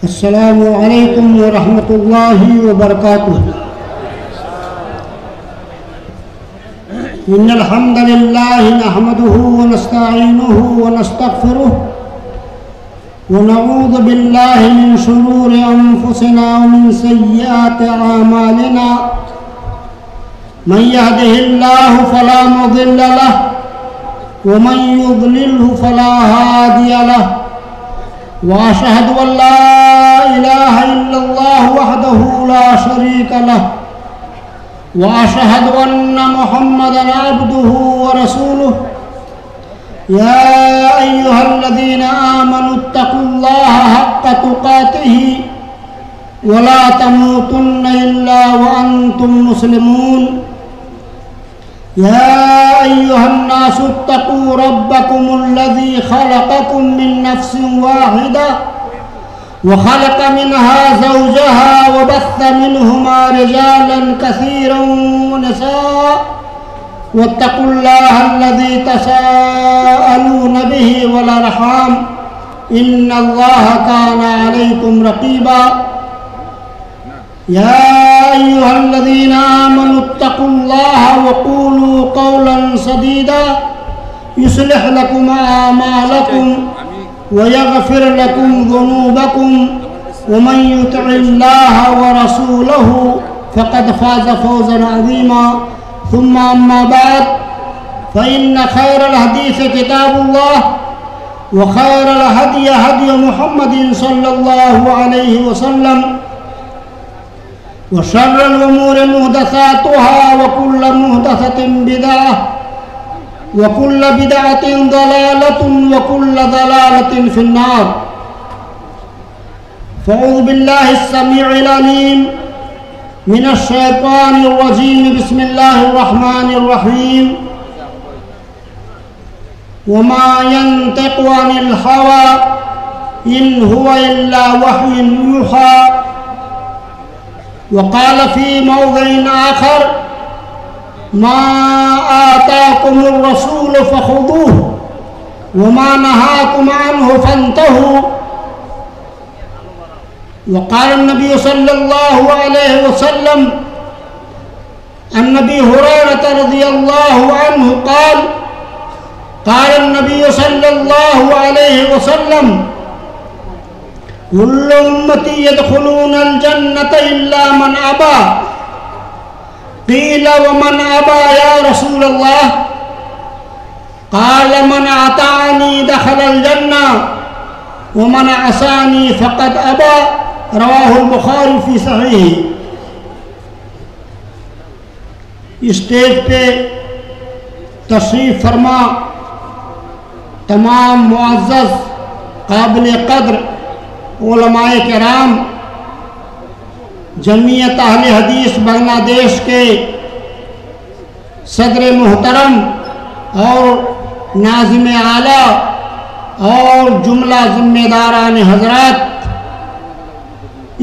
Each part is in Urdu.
السلام علیکم ورحمۃ اللہ وبرکاتہ۔ ان الحمد للہ نحمده ونستعینه ونستغفره ونعوذ باللہ من شرور انفسنا ومن سیئات اعمالنا من يهده الله فلا مضل له ومن يضلله فلا هادي له وأشهد أن لا إله إلا الله وحده لا شريك له وأشهد أن محمدًا عبده ورسوله يا أيها الذين آمنوا اتقوا الله حق تقاته ولا تموتن إلا وأنتم مسلمون يا أيها الناس اتقوا ربكم الذي خلقكم من نفس واحدة وخلق منها زوجها وبث منهما رجالا كثيرا ونساء واتقوا الله الذي تساءلون به والأرحام إن الله كان عليكم رقيبا يا أيها الذين آمنوا اتقوا الله وقولوا قولا سديدا يصلح لكم أعمالكم ويغفر لكم ذنوبكم ومن يطع الله ورسوله فقد فاز فوزا عظيما ثم أما بعد فإن خير الحديث كتاب الله وخير الهدي هدي محمد صلى الله عليه وسلم وشر الأمور محدثاتها وكل محدثة بدعة وكل بدعة ضلالة وكل ضلالة في النار فأعوذ بالله السميع العليم من الشيطان الرجيم بسم الله الرحمن الرحيم وما ينطق عن الهوى إن هو إلا وحي يوحى وقال في موضع آخر ما آتاكم الرسول فخذوه وما نهاكم عنه فانتهوا وقال النبي صلى الله عليه وسلم عن أبي هريرة رضي الله عنه قال قال النبي صلى الله عليه وسلم كل أمتي يدخلون الجنة إلا من أبى قيل ومن أبى يا رسول الله قال من أطاعني دخل الجنة ومن عصاني فقد أبى رواه البخاری فی صحیح۔ اسٹیج پہ تشریف فرما تمام معزز قابل قدر علماء کرام، جمعیت اہل حدیث بنگلہ دیش کے صدر محترم اور ناظم اعلیٰ اور جملہ ذمہ داران حضرات،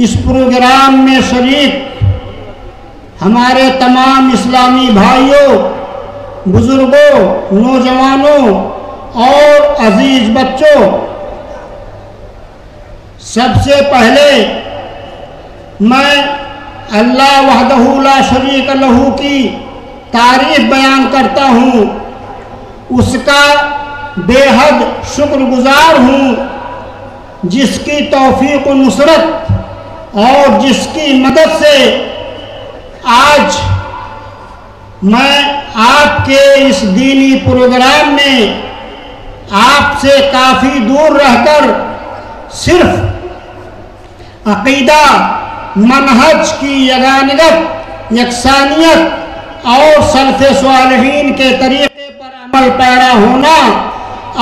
اس پروگرام میں شریک ہمارے تمام اسلامی بھائیوں، بزرگوں، نوجوانوں اور عزیز بچوں، سب سے پہلے میں اللہ وحدہ لا شریک لہ کی تعریف بیان کرتا ہوں، اس کا بے حد شکر گزار ہوں، جس کی توفیق و نصرت اور جس کی مدد سے آج میں آپ کے اس دینی پروگرام میں آپ سے کافی دور رہ کر صرف عقیدہ، منہج کی یگانگت، یکسانیت اور سلف صالحین کے طریقے پر عمل پیرا ہونا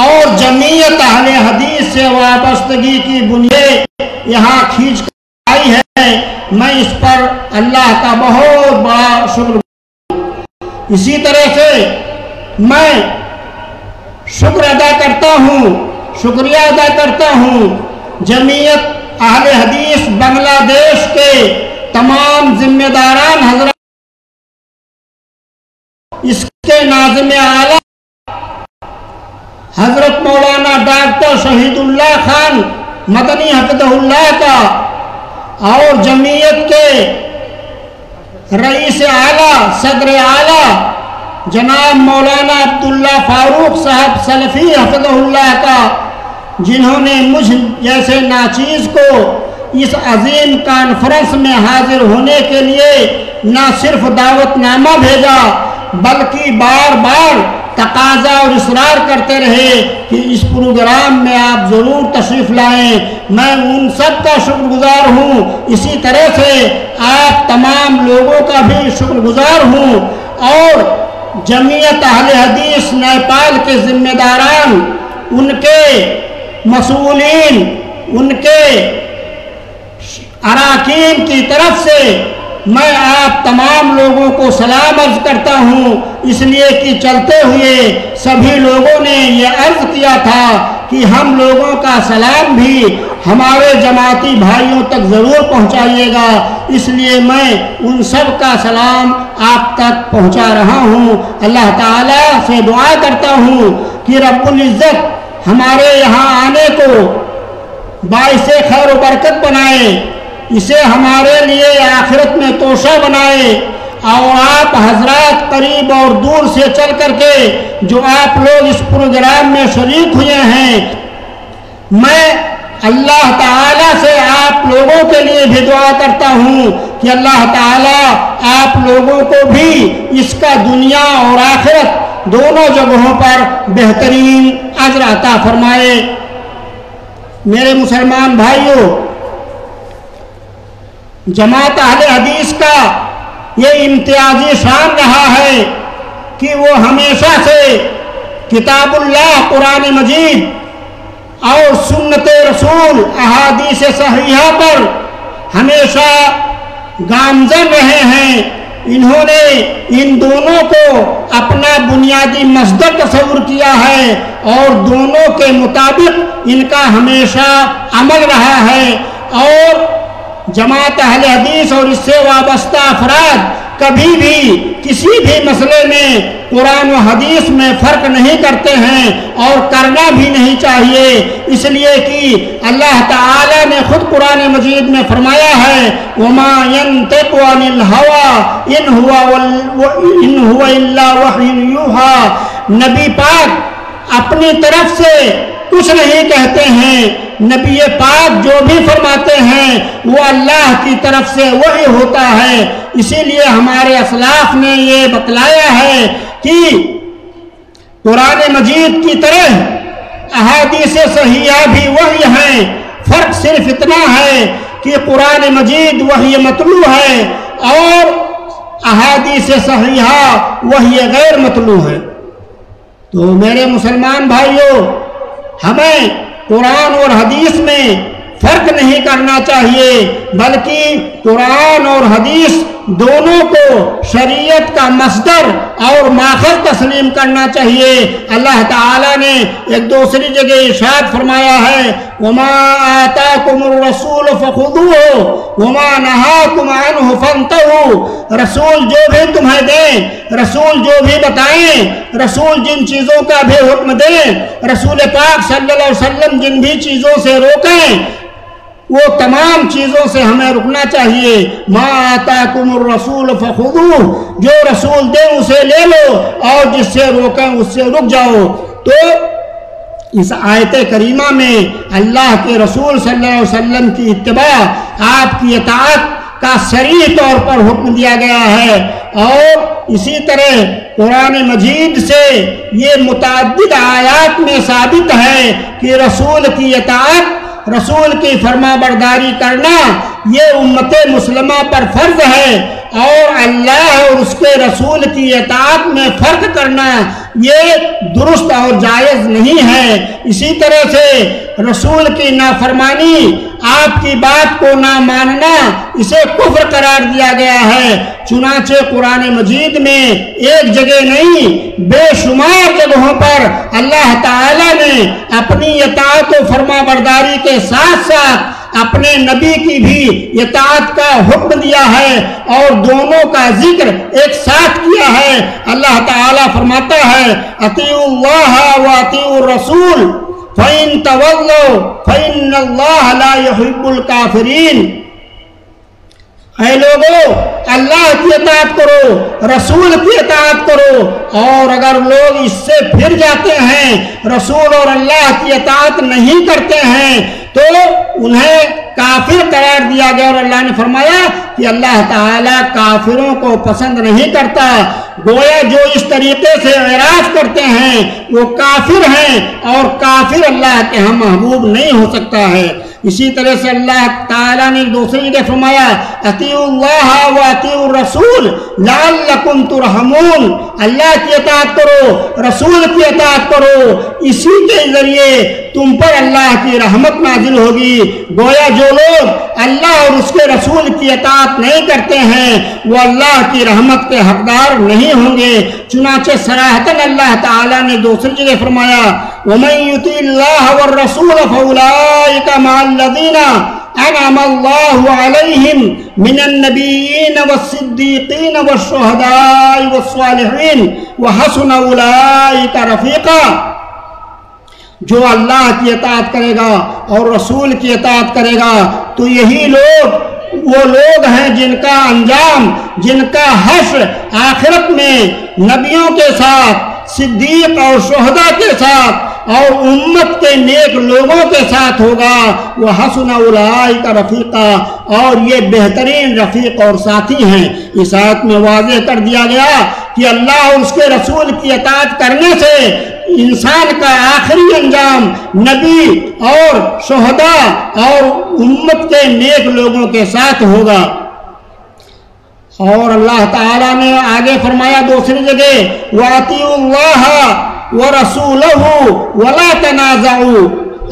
اور جمعیت اہل حدیث سے وابستگی کی بنیاد یہاں کھینچ کر آئی ہے، میں اس پر اللہ کا بہت بڑا شکر۔ اسی طرح سے میں شکر ادا کرتا ہوں، شکریہ ادا کرتا ہوں جمعیت اہل حدیث بنگلہ دیش کے تمام ذمہ داران حضرات، اس کے ناظم اعلیٰ حضرت مولانا ڈاکٹر شہید اللہ خان مدنی حفظہ اللہ کا اور جمعیت کے رئیس اعلیٰ صدر اعلیٰ جناب مولانا عبداللہ فاروق صاحب سلفی حفظہ اللہ کا، جنہوں نے مجھ جیسے ناچیز کو اس عظیم کانفرنس میں حاضر ہونے کے لیے نہ صرف دعوت نامہ بھیجا بلکہ بار بار تقاضا اور اصرار کرتے رہے کہ اس پروگرام میں آپ ضرور تشریف لائیں، میں ان سب کا شکر گزار ہوں۔ اسی طرح سے آپ تمام لوگوں کا بھی شکر گزار ہوں، اور جمعیت اہل حدیث نیپال کے ذمہ داران، ان کے مسئولین، ان کے اراکین کی طرف سے میں آپ تمام لوگوں کو سلام عرض کرتا ہوں، اس لیے کہ چلتے ہوئے سبھی لوگوں نے یہ عرض کیا تھا کہ ہم لوگوں کا سلام بھی ہمارے جماعتی بھائیوں تک ضرور پہنچائیے گا، اس لیے میں ان سب کا سلام آپ تک پہنچا رہا ہوں۔ اللہ تعالیٰ سے دعا کرتا ہوں کہ رب العزت ہمارے یہاں آنے کو باعث خیر و برکت بنائے، اسے ہمارے لیے آخرت میں توشہ بنائے، اور آپ حضرات قریب اور دور سے چل کر کے جو آپ لوگ اس پروگرام میں شریک ہوئے ہیں، میں اللہ تعالیٰ سے آپ لوگوں کے لیے بھی دعا کرتا ہوں کہ اللہ تعالیٰ آپ لوگوں کو بھی اس کا دنیا اور آخرت دونوں جگہوں پر بہترین اجر عطا فرمائے۔ میرے مسلمان بھائیوں، جماعت اہل حدیث کا یہ امتیازی شان رہا ہے کہ وہ ہمیشہ سے کتاب اللہ قرآن مجید اور سنت رسول احادیث صحیحہ پر ہمیشہ گامزن رہے ہیں۔ انہوں نے ان دونوں کو اپنا بنیادی مصدر تصور کیا ہے اور دونوں کے مطابق ان کا ہمیشہ عمل رہا ہے، اور جماعت اہل حدیث اور اس سے وابستہ افراد کبھی بھی کسی بھی مسئلے میں قرآن و حدیث میں فرق نہیں کرتے ہیں اور کرنا بھی نہیں چاہیے، اس لیے کہ اللہ تعالیٰ نے خود قرآن مجید میں فرمایا ہے وَمَا يَنْطِقُ عَنِ الْهَوَىٰ إِنْ هُوَ إِلَّا وَحْيٌ يُوحَىٰ۔ نبی پاک اپنی طرف سے کچھ نہیں کہتے ہیں، نبی پاک جو بھی فرماتے ہیں وہ اللہ کی طرف سے وحی ہوتا ہے۔ اسی لیے ہمارے اسلاف نے یہ بتلایا ہے کہ قرآن مجید کی طرح احادیث صحیحہ بھی وحی ہیں، فرق صرف اتنا ہے کہ قرآن مجید وحی مطلوع ہے اور احادیث صحیحہ وحی غیر مطلوع ہے۔ تو میرے مسلمان بھائیوں، ہمیں قرآن اور حدیث میں فرق نہیں کرنا چاہیے بلکہ قرآن اور حدیث دونوں کو شریعت کا مصدر اور ماخذ تسلیم کرنا چاہیے۔ اللہ تعالیٰ نے ایک دوسری جگہ ارشاد فرمایا ہے وَمَا آتَاكُمُ الرَّسُولُ فَخُذُوهُ وَمَا نَهَاكُمْ عَنْهُ فَانْتَهُوا۔ رسول جو بھی تمہیں دیں، رسول جو بھی بتائیں، رسول جن چیزوں کا بھی حکم دیں، رسول پاک صلی اللہ علیہ وسلم جن بھی چیزوں سے روکیں، وہ تمام چیزوں سے ہمیں رکنا چاہیے۔ ما آتاکم الرسول فخذوہ، جو رسول دیں اسے لے لو اور جس سے روکیں اس سے رک جاؤ۔ تو اس آیت کریمہ میں اللہ کے رسول صلی اللہ علیہ وسلم کی اتباع، آپ کی اطاعت کا صریح طور پر حکم دیا گیا ہے، اور اسی طرح قرآن مجید سے یہ متعدد آیات میں ثابت ہے کہ رسول کی اطاعت، رسول کی فرما برداری کرنا یہ امت مسلمہ پر فرض ہے، اور اللہ اور اس کے رسول کی اطاعت میں فرق کرنا یہ درست اور جائز نہیں ہے۔ اسی طرح سے رسول کی نافرمانی، آپ کی بات کو نہ ماننا، اسے کفر قرار دیا گیا ہے۔ چنانچہ قرآن مجید میں ایک جگہ نہیں بے شمار جگہوں پر اللہ تعالیٰ نے اپنی اطاعت و فرما برداری کے ساتھ ساتھ اپنے نبی کی بھی اطاعت کا حکم دیا ہے اور دونوں کا ذکر ایک ساتھ کیا ہے۔ اللہ تعالیٰ فرماتا ہے اطیعوا اللہ و اطیعوا الرسول فَإِن تَوَلَّوْا فَإِنَّ اللَّهَ لَا يُحِبُّ الْكَافِرِينَ۔ اے لوگو، اللہ کی اطاعت کرو، رسول کی اطاعت کرو، اور اگر لوگ اس سے پھر جاتے ہیں، رسول اور اللہ کی اطاعت نہیں کرتے ہیں، تو انہیں کافر قرار دیا گیا۔ اور اللہ نے فرمایا کہ اللہ تعالیٰ کافروں کو پسند نہیں کرتا۔ گویا جو اس طریقے سے اعراض کرتے ہیں وہ کافر ہیں، اور کافر اللہ کے ہاں محبوب نہیں ہو سکتا ہے۔ اسی طرح سے اللہ تعالیٰ نے دوسری جگہ فرمایا اطیعوا اللہ و اطیعوا الرسول لعلکم ترحمون۔ اللہ کی اطاعت کرو، رسول کی اطاعت کرو، اسی کے ذریعے تم پر اللہ کی رحمت نازل ہوگی۔ گویا جو لوگ اللہ اور اس کے رسول کی اطاعت نہیں کرتے ہیں وہ اللہ کی رحمت کے حقدار نہیں ہوں گے۔ چنانچہ صراحتاً اللہ تعالیٰ نے دوسری جگہ فرمایا وَمَن يُطِعِ اللَّهَ وَالرَّسُولَ فَأُولَٰئِكَ مَعَ الَّذِينَ أَنْعَمَ اللَّهُ عَلَيْهِمْ مِنَ النَّبِيِّينَ وَالصِّدِّيقِينَ وَالشُّهَدَاءِ وَالصَّالِحِينَ وَحَسُنَ أُولَٰئِكَ رَفِيقًا۔ جو اللہ کی اطاعت کرے گا اور رسول کی اطاعت کرے گا تو یہی لوگ وہ لوگ ہیں جن کا انجام، جن کا حشر آخرت میں نبیوں کے ساتھ، صدیق اور شہداء کے ساتھ اور امت کے نیک لوگوں کے ساتھ ہوگا۔ وَحَسُنَ أُولَٰئِكَ رَفِيقًا، اور یہ بہترین رفیق اور ساتھی ہیں۔ اس آیت میں واضح کر دیا گیا کہ اللہ اور اس کے رسول کی اطاعت کرنے سے انسان کا آخری انجام نبی اور شہداء اور امت کے نیک لوگوں کے ساتھ ہوگا۔ اور اللہ تعالیٰ نے آگے فرمایا دوسری جگہ وَأَطِيعُوا اللَّهَ وَرَسُولَهُ وَلَا تَنَازَعُوا۔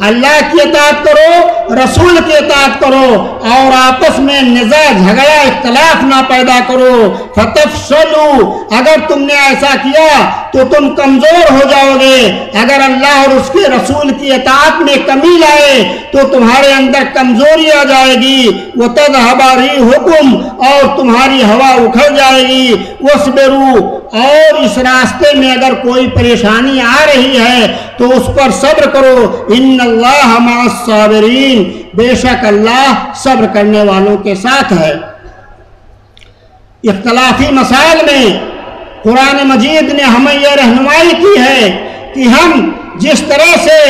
اللہ کی اطاعت کرو، رسول کی اطاعت کرو، اور آپس میں نزاع جھگڑا اختلاف نہ پیدا کرو۔ فَتَفْشَلُوا، اگر تم نے ایسا کیا تو تم کمزور ہو جاؤ گے۔ اگر اللہ اور اس کے رسول کی اطاعت میں کمی لائے تو تمہارے اندر کمزوری آ جائے گی۔ وَتَذْهَبَ رِيحُكُمْ، اور تمہاری ہوا اکھڑ جائے گی۔ وَاصْبِرُوا، اور اس راستے میں اگر کوئی پریشانی آ رہی ہے تو اس پر صبر کرو۔ ان اللہ مع الصابرین، بے شک اللہ صبر کرنے والوں کے ساتھ ہے۔ اختلافی مسائل میں قرآن مجید نے ہمیں یہ رہنمائی کی ہے کہ ہم جس طرح سے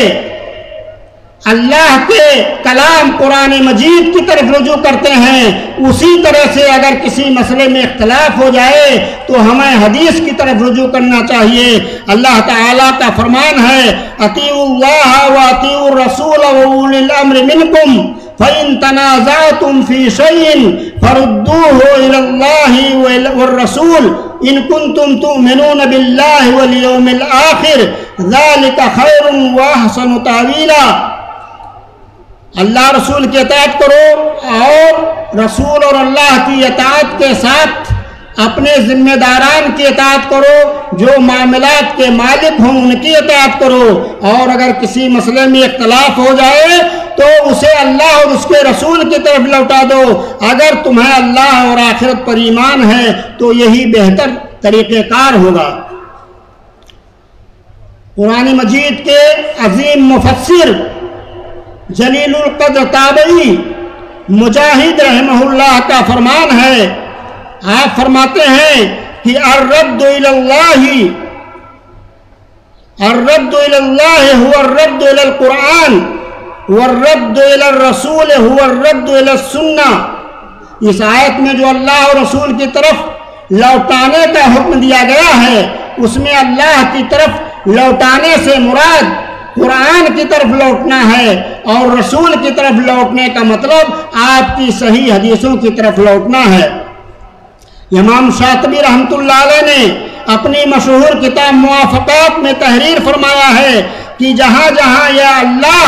اللہ کے کلام قرآن مجید کی طرف رجوع کرتے ہیں اسی طرح سے اگر کسی مسئلے میں اختلاف ہو جائے تو ہمیں حدیث کی طرف رجوع کرنا چاہیے۔ اللہ تعالیٰ کا فرمان ہے اطیعوا اللہ و اطیعوا الرسول و اولی الامر منکم فَإِن تَنَازَعْتُمْ فِي شَيْءٍ فَرُدُّوهُ إِلَى اللَّهِ وَالرَّسُولِ إِن كُنتُمْ تُؤْمِنُونَ بِاللَّهِ وَالْيَوْمِ الْآخِرِ ذَلِكَ خَيْرٌ وَأَحْسَنُ تَأْوِيلًا۔ اللہ رسول کی اطاعت کرو اور رسول اور اللہ کی اطاعت کے ساتھ اپنے ذمہ داران کی اطاعت کرو، جو معاملات کے مالک ہوں ان کی اطاعت کرو، اور اگر کسی مسئلے میں اختلاف ہو جائے تو اسے اللہ اور اس کے رسول کی طرف لوٹا دو۔ اگر تمہیں اللہ اور آخرت پر ایمان ہے تو یہی بہتر طریقہ کار ہوگا۔ قرآن مجید کے عظیم مفسر جلیل القدر تابعی مجاہد رحمہ اللہ کا فرمان ہے، آپ فرماتے ہیں کہ الرد الى اللہ هو الرد الى القرآن والرد الى الرسول هو الرد الى السنہ۔ اس آیت میں جو اللہ اور رسول کی طرف لوٹانے کا حکم دیا گیا ہے اس میں اللہ کی طرف لوٹانے سے مراد قرآن کی طرف لوٹنا ہے، اور رسول کی طرف لوٹنے کا مطلب آپ کی صحیح حدیثوں کی طرف لوٹنا ہے۔ امام شاطبی رحمۃ اللہ علیہ نے اپنی مشہور کتاب موافقات میں تحریر فرمایا ہے کہ جہاں جہاں یا اللہ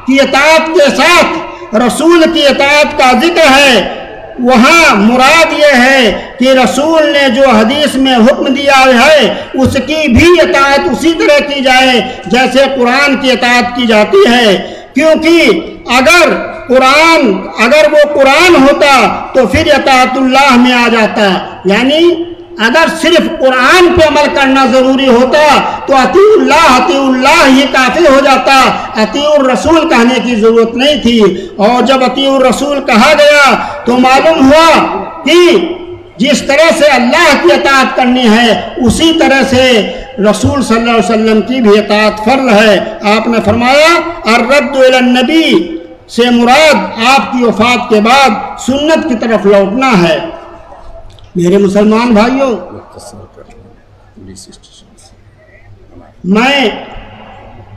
کی اطاعت کے ساتھ رسول کی اطاعت کا ذکر ہے وہاں مراد یہ ہے کہ رسول نے جو حدیث میں حکم دیا ہے اس کی بھی اطاعت اسی طرح کی جائے جیسے قرآن کی اطاعت کی جاتی ہے، کیونکہ اگر قرآن اگر وہ قرآن ہوتا تو پھر اطاعت اللہ میں آ جاتا، یعنی اگر صرف قرآن پہ عمل کرنا ضروری ہوتا تو اطیع اللہ یہ کافی ہو جاتا، اطیع الرسول کہنے کی ضرورت نہیں تھی۔ اور جب اطیع الرسول کہا گیا تو معلوم ہوا کہ جس طرح سے اللہ کی اطاعت کرنی ہے اسی طرح سے رسول صلی اللہ علیہ وسلم کی بھی اطاعت فرض ہے۔ آپ نے فرمایا الرد الی النبی سے مراد آپ کی وفات کے بعد سنت کی طرف لوٹنا ہے۔ میرے مسلمان بھائیوں، میں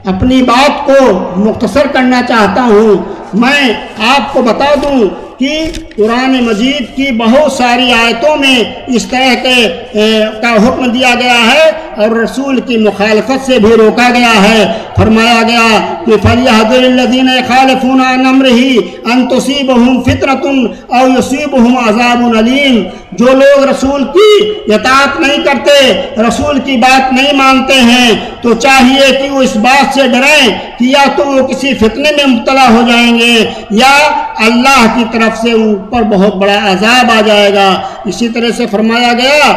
اپنی بات کو مختصر کرنا چاہتا ہوں۔ میں آپ کو بتا دوں کہ قرآن مجید کی بہت ساری آیتوں میں اس طرح کا حکم دیا گیا ہے اور رسول کی مخالفت سے بھی روکا گیا ہے۔ فرمایا گیا کہ فَلْيَحْذَرِ الَّذِينَ يَخَالِفُونَ عَنْ أَمْرِهِ أَن تُصِيبَهُمْ فِتْنَةٌ أَوْ يُصِيبَهُمْ عَذَابٌ أَلِيمٌ۔ جو لوگ رسول کی اطاعت نہیں کرتے، رسول کی بات نہیں مانتے ہیں، تو چاہیے کہ وہ اس بات سے ڈریں کہ یا تو وہ کسی فتنے میں مبتلا ہو جائیں گے یا اللہ کی طرف سے ان پر بہت بڑا عذاب آ جائے گا۔ اسی طرح سے فرمایا گیا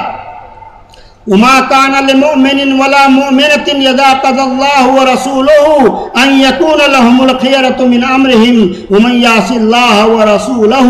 وَمَا كَانَ لِمُؤْمِنٍ وَلَا مُؤْمِنَةٍ إِذَا قَضَى اللَّهُ وَرَسُولُهُ أَن يَكُونَ لَهُمُ الْخِيَرَةُ مِنْ أَمْرِهِمْ وَمَن يَعْصِ اللَّهَ وَرَسُولَهُ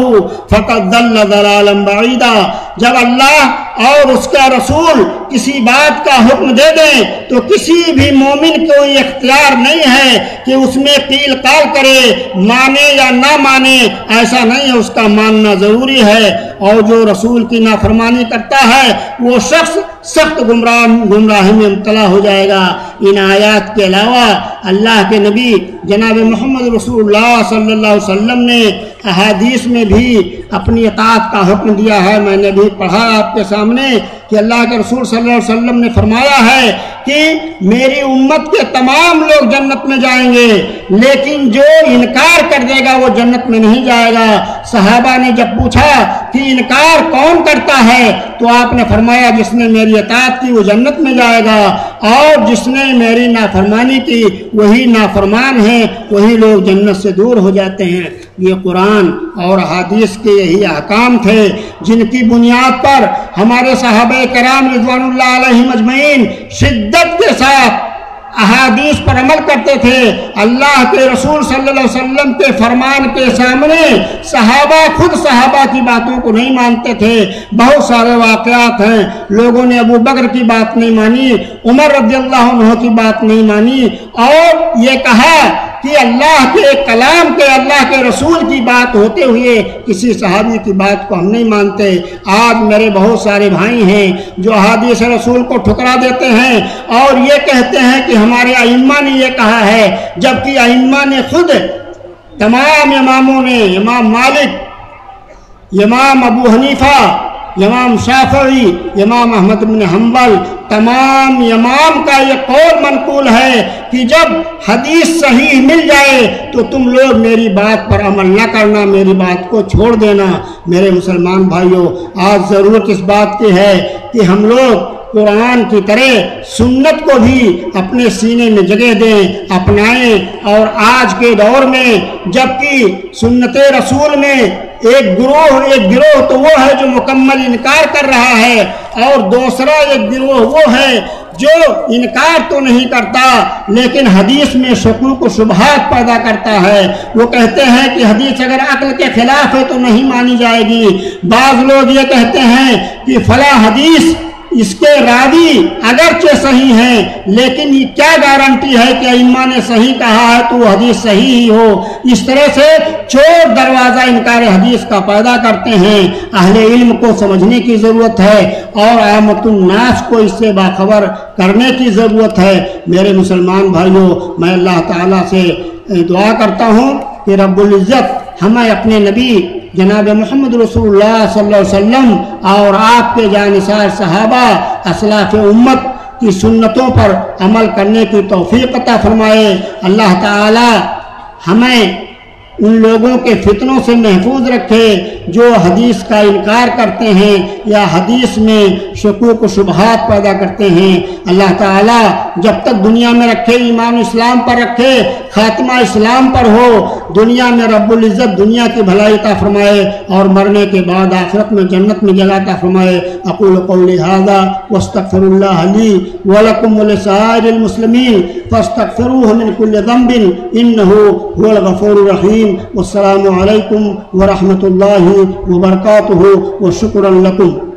فَقَدْ ضَلَّ ضَلَالًا بَعِيدًا۔ جب اللہ اور اس کا رسول کسی بات کا حکم دے دیں تو کسی بھی مومن کو یہ اختیار نہیں ہے کہ اس میں قیل قال کرے، مانے یا نہ مانے، ایسا نہیں ہے، اس کا ماننا ضروری ہے۔ اور جو رسول کی نافرمانی کرتا ہے وہ شخص سخت گمراہی میں مبتلا ہو جائے گا۔ ان آیات کے علاوہ اللہ کے نبی جناب محمد رسول اللہ صلی اللہ علیہ وسلم نے احادیث میں بھی اپنی اطاعت کا حکم دیا ہے۔ میں نے بھی پڑھا آپ کے سامنے کہ اللہ کے رسول صلی اللہ علیہ وسلم نے فرمایا ہے کہ میری امت کے تمام لوگ جنت میں جائیں گے لیکن جو انکار کر دے گا وہ جنت میں نہیں جائے گا۔ صحابہ نے جب پوچھا کہ انکار کون کرتا ہے تو آپ نے فرمایا جس نے میری اطاعت کی وہ جنت میں جائے گا اور جس نے میری نافرمانی کی وہی نافرمان ہیں، وہی لوگ جنت سے دور ہو جاتے ہیں۔ یہ قرآن اور حدیث کے یہی احکام تھے جن کی بنیاد پر ہمارے صحابہ کرام رضوان اللہ علیہم اجمعین شدت کے ساتھ احادیث پر عمل کرتے تھے۔ اللہ کے رسول صلی اللہ علیہ وسلم کے فرمان کے سامنے صحابہ خود صحابہ کی باتوں کو نہیں مانتے تھے۔ بہت سارے واقعات ہیں، لوگوں نے ابو بکر کی بات نہیں مانی، عمر رضی اللہ عنہ کی بات نہیں مانی اور یہ کہا کہ اللہ کے کلام کے، اللہ کے رسول کی بات ہوتے ہوئے کسی صحابی کی بات کو ہم نہیں مانتے۔ آج میرے بہت سارے بھائی ہیں جو احادیث رسول کو ٹھکرا دیتے ہیں اور یہ کہتے ہیں کہ ہمارے ائمہ نے یہ کہا ہے، جبکہ ائمہ نے خود تمام اماموں نے، امام مالک، امام ابو حنیفہ، امام شافعی، امام احمد بن حنبل، تمام امام کا یہ قول منقول ہے کہ جب حدیث صحیح مل جائے تو تم لوگ میری بات پر عمل نہ کرنا، میری بات کو چھوڑ دینا۔ میرے مسلمان بھائیوں، آج ضرورت اس بات کی ہے کہ ہم لوگ قرآن کی طرح سنت کو بھی اپنے سینے میں جگہ دیں، اپنائیں۔ اور آج کے دور میں جبکہ سنت رسول میں ایک گروہ تو وہ ہے جو مکمل انکار کر رہا ہے اور دوسرا ایک گروہ وہ ہے جو انکار تو نہیں کرتا لیکن حدیث میں شکوک و شبہات پیدا کرتا ہے۔ وہ کہتے ہیں کہ حدیث اگر عقل کے خلاف ہے تو نہیں مانی جائے گی۔ بعض لوگ یہ کہتے ہیں کہ فلاں حدیث اس کے راوی اگرچہ صحیح ہیں لیکن یہ کیا گارنٹی ہے کہ ائمہ نے صحیح کہا ہے تو وہ حدیث صحیح ہی ہو۔ اس طرح سے چور دروازہ انکار حدیث کا پیدا کرتے ہیں۔ اہل علم کو سمجھنے کی ضرورت ہے اور عامت الناس کو اس سے باخبر کرنے کی ضرورت ہے۔ میرے مسلمان بھائیوں، میں اللہ تعالیٰ سے دعا کرتا ہوں کہ رب العزت ہمیں اپنے نبی جناب محمد رسول اللہ صلی اللہ علیہ وسلم اور آپ کے جانثار صحابہ اسلاف امت کی سنتوں پر عمل کرنے کی توفیق عطا فرمائے۔ اللہ تعالی ہمیں ان لوگوں کے فتنوں سے محفوظ رکھے جو حدیث کا انکار کرتے ہیں یا حدیث میں شکوک و شبہات پیدا کرتے ہیں۔ اللہ تعالیٰ جب تک دنیا میں رکھے ایمان اسلام پر رکھے، خاتمہ اسلام پر ہو، دنیا میں رب العزت دنیا کی بھلائی عطا فرمائے اور مرنے کے بعد آخرت میں جنت میں جگہ عطا فرمائے۔ اقول قولی ھذا واستغفر اللہ لی ولکم ولسائر المسلمین فاستغفروہ من کل ذنب انہ هو الغفور الرحیم۔ والسلام علیکم ورحمۃ اللہ وبرکاتہ وشکرا لکم۔